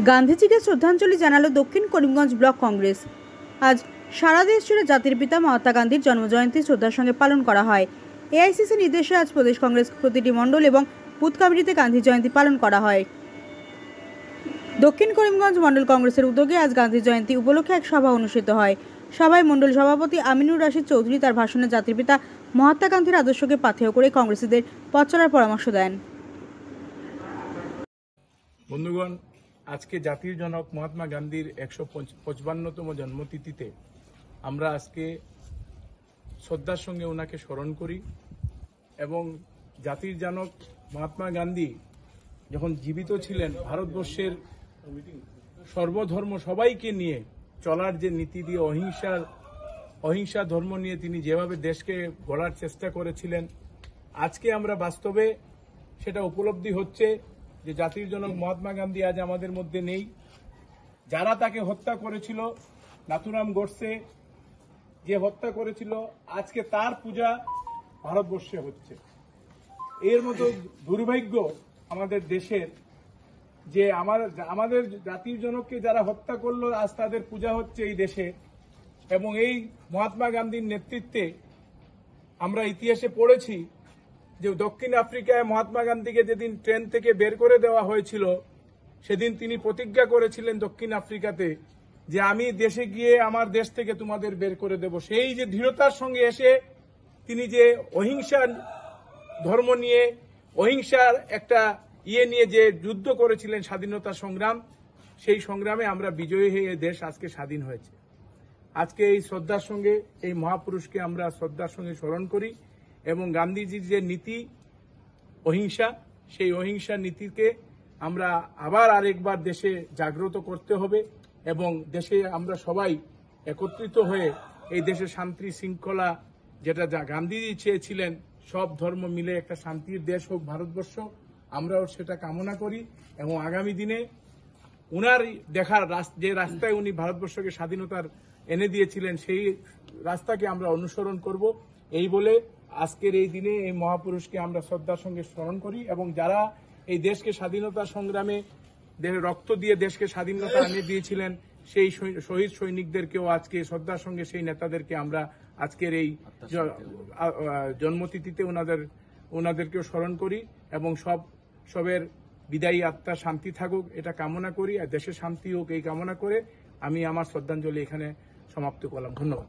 গান্ধীজিকে শ্রদ্ধাঞ্জলি জানালো দক্ষিণ করিমগঞ্জ ব্লক কংগ্রেস। আজ সারা দেশ জুড়ে জাতির পিতা মহাত্মা গান্ধীর জন্মজয়ন্তী শ্রদ্ধার সঙ্গে পালন করা হয়। এআইসিসি নির্দেশে আজ প্রদেশ কংগ্রেস প্রতিটি মণ্ডল এবং বুথ কমিটিতে গান্ধী জয়ন্তী পালন করা হয়। দক্ষিণ করিমগঞ্জ মণ্ডল কংগ্রেসের উদ্যোগে আজ গান্ধী জয়ন্তী উপলক্ষে এক সভা অনুষ্ঠিত হয়। সভায় মণ্ডল সভাপতি আমিনুর রাশিদ চৌধুরী তার ভাষণে জাতির পিতা মহাত্মা গান্ধীর আদর্শকে পাথেয় করে কংগ্রেসীদের পথ চলার পরামর্শ দেন। বন্ধুগণ, আজকে জাতির জনক মহাত্মা গান্ধীর 155তম জন্মতিথিতে আমরা আজকে শ্রদ্ধার সঙ্গে ওনাকে স্মরণ করি এবং জাতির জনক মহাত্মা গান্ধী যখন জীবিত ছিলেন ভারতবর্ষের সর্বধর্ম সবাইকে নিয়ে চলার যে নীতি দিয়ে অহিংসা ধর্ম নিয়ে তিনি যেভাবে দেশকে গড়ার চেষ্টা করেছিলেন, আজকে আমরা বাস্তবে সেটা উপলব্ধি হচ্ছে যে জাতির জনক মহাত্মা গান্ধী আজ আমাদের মধ্যে নেই। যারা তাকে হত্যা করেছিল, নাথুরাম গোডসে যে হত্যা করেছিল, আজকে তার পূজা ভারতবর্ষে হচ্ছে। এর মতো দুর্ভাগ্য আমাদের দেশের যে আমাদের জাতির জনককে যারা হত্যা করলো, আজ তাদের পূজা হচ্ছে এই দেশে। এবং এই মহাত্মা গান্ধীর নেতৃত্বে আমরা ইতিহাসে পড়েছি যে দক্ষিণ আফ্রিকায় মহাত্মা গান্ধীকে যেদিন ট্রেন থেকে বের করে দেওয়া হয়েছিল, সেদিন তিনি প্রতিজ্ঞা করেছিলেন দক্ষিণ আফ্রিকাতে যে আমি দেশে গিয়ে আমার দেশ থেকে তোমাদের বের করে দেব। সেই যে দৃঢ়তার সঙ্গে এসে তিনি যে অহিংসার ধর্ম নিয়ে, অহিংসার একটা নিয়ে যে যুদ্ধ করেছিলেন, স্বাধীনতা সংগ্রাম, সেই সংগ্রামে আমরা বিজয়ী হয়ে দেশ আজকে স্বাধীন হয়েছে। আজকে এই শ্রদ্ধার সঙ্গে এই মহাপুরুষকে আমরা শ্রদ্ধার সঙ্গে স্মরণ করি এবং গান্ধীজির যে নীতি অহিংসা, সেই অহিংসা নীতিকে আমরা আবার আরেকবার দেশে জাগ্রত করতে হবে এবং দেশে আমরা সবাই একত্রিত হয়ে এই দেশে শান্তি শৃঙ্খলা, যেটা গান্ধীজি চেয়েছিলেন, সব ধর্ম মিলে একটা শান্তির দেশ হোক ভারতবর্ষ, আমরাও সেটা কামনা করি এবং আগামী দিনে উনার দেখার যে রাস্তায় উনি ভারতবর্ষকে স্বাধীনতার এনে দিয়েছিলেন, সেই রাস্তাকে আমরা অনুসরণ করব। এই বলে আজকের এই দিনে এই মহাপুরুষকে আমরা শ্রদ্ধার সঙ্গে স্মরণ করি এবং যারা এই দেশকে স্বাধীনতা সংগ্রামে রক্ত দিয়ে দেশকে স্বাধীনতা এনে দিয়েছিলেন, সেই শহীদ সৈনিকদেরকেও আজকে শ্রদ্ধার সঙ্গে সেই নেতাদেরকে আমরা আজকের এই জন্মতিথিতে ওনাদেরকেও স্মরণ করি এবং সবের বিদায়ী আত্মা শান্তি থাকুক এটা কামনা করি, আর দেশে শান্তি হোক এই কামনা করে আমি আমার শ্রদ্ধাঞ্জলি এখানে সমাপ্ত করলাম। ধন্যবাদ।